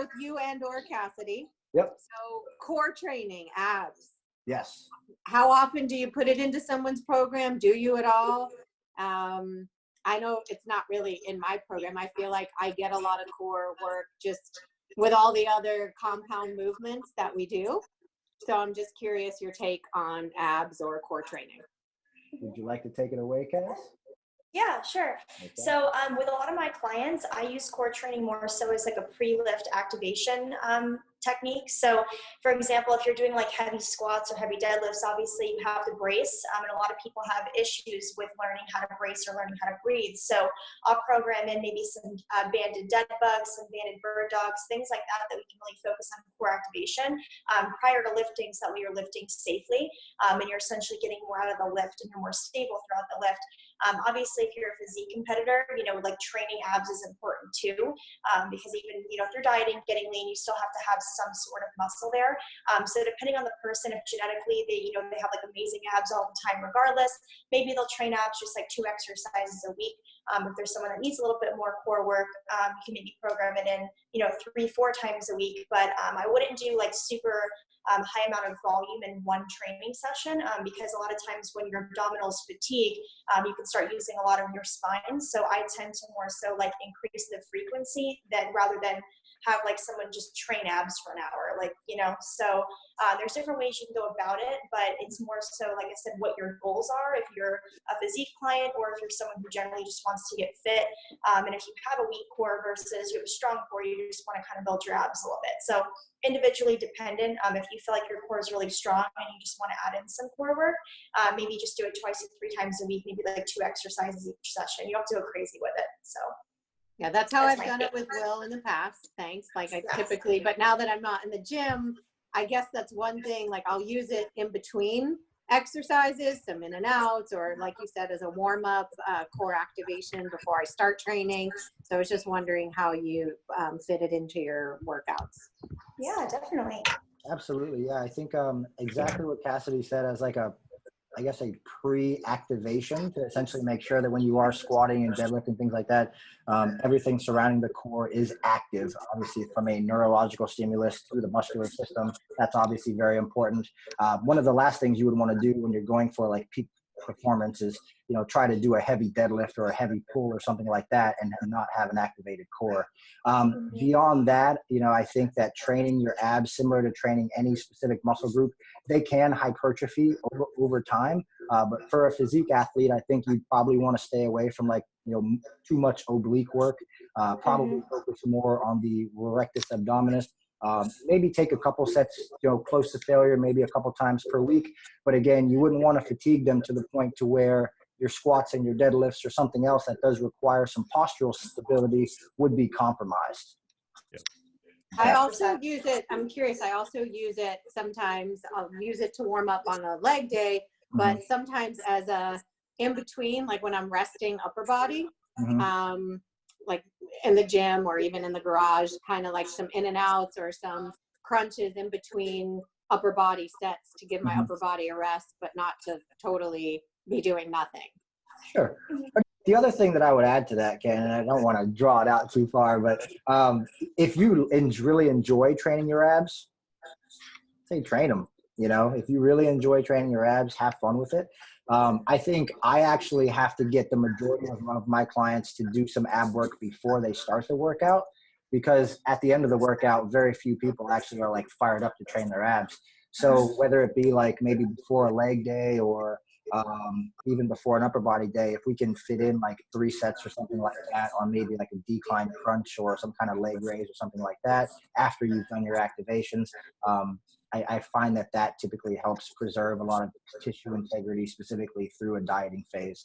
both you and or Cassidy. Yep. So core training, abs. Yes. How often do you put it into someone's program? Do you at all? I know it's not really in my program. I feel like I get a lot of core work just with all the other compound movements that we do. So I'm just curious your take on abs or core training. Would you like to take it away, Cass? Yeah, sure. Okay. So with a lot of my clients, I use core training more so as like a pre-lift activation technique. So for example, if you're doing like heavy squats or heavy deadlifts, obviously you have to brace. And a lot of people have issues with learning how to brace or learning how to breathe. So I'll program in maybe some banded dead bugs, some banded bird dogs, things like that, that we can really focus on core activation prior to lifting, so that way you're lifting safely and you're essentially getting more out of the lift and you're more stable throughout the lift. Obviously, if you're a physique competitor, you know, like training abs is important too, because even, you know, if you're dieting, getting lean, you still have to have some sort of muscle there. So depending on the person, if genetically they, you know, they have like amazing abs all the time regardless, maybe they'll train abs just like 2 exercises a week. If there's someone that needs a little bit more core work, you can maybe program it in, you know, 3-4 times a week. But I wouldn't do like super high amount of volume in one training session because a lot of times when your abdominals fatigue, you can start using a lot of your spine. So I tend to more so like increase the frequency that rather than have like someone just train abs for an hour, like, you know. So there's different ways you can go about it, but it's more so, like I said, what your goals are. If you're a physique client or if you're someone who generally just wants to get fit, and if you have a weak core versus you have a strong core, you just want to kind of build your abs a little bit. So individually dependent. If you feel like your core is really strong and you just want to add in some core work, maybe just do it 2 or 3 times a week, maybe like 2 exercises each session. You don't have to go crazy with it. So yeah, that's how I've done it with Will in the past. Thanks. Like I typically, but now that I'm not in the gym, I guess that's one thing. Like I'll use it in between exercises, some in and outs, or like you said, as a warm up, core activation before I start training. So I was just wondering how you fit it into your workouts. yeah, definitely. Absolutely. Yeah. I think exactly what Cassidy said as like a, I guess, a pre-activation to essentially make sure that when you are squatting and deadlifting, things like that, everything surrounding the core is active. Obviously, from a neurological stimulus through the muscular system, that's obviously very important. One of the last things you would want to do when you're going for like peak performance is, you know, try to do a heavy deadlift or a heavy pull or something like that and not have an activated core. Beyond that, you know, I think that training your abs, similar to training any specific muscle group, they can hypertrophy over time. But for a physique athlete, I think you probably want to stay away from like, you know, too much oblique work, probably focus more on the rectus abdominis. Maybe take a couple sets, you know, close to failure, maybe a couple times per week. But again, you wouldn't want to fatigue them to the point to where your squats and your deadlifts or something else that does require some postural stability would be compromised. I also use it, I'm curious, I also use it sometimes, I'll use it to warm up on a leg day, but sometimes as a in between, like when I'm resting upper body, like in the gym or even in the garage, kind of like some in and outs or some crunches in between upper body sets to give my upper body a rest, but not to totally be doing nothing. Sure. The other thing that I would add to that, Ken, and I don't want to draw it out too far, but if you really enjoy training your abs, say train them. You know, if you really enjoy training your abs, have fun with it. I think I actually have to get the majority of my clients to do some ab work before they start the workout, because at the end of the workout, very few people actually are like fired up to train their abs. So whether it be like maybe before a leg day or even before an upper body day, if we can fit in like 3 sets or something like that on maybe like a decline crunch or some kind of leg raise or something like that after you've done your activations, I find that that typically helps preserve a lot of tissue integrity, specifically through a dieting phase.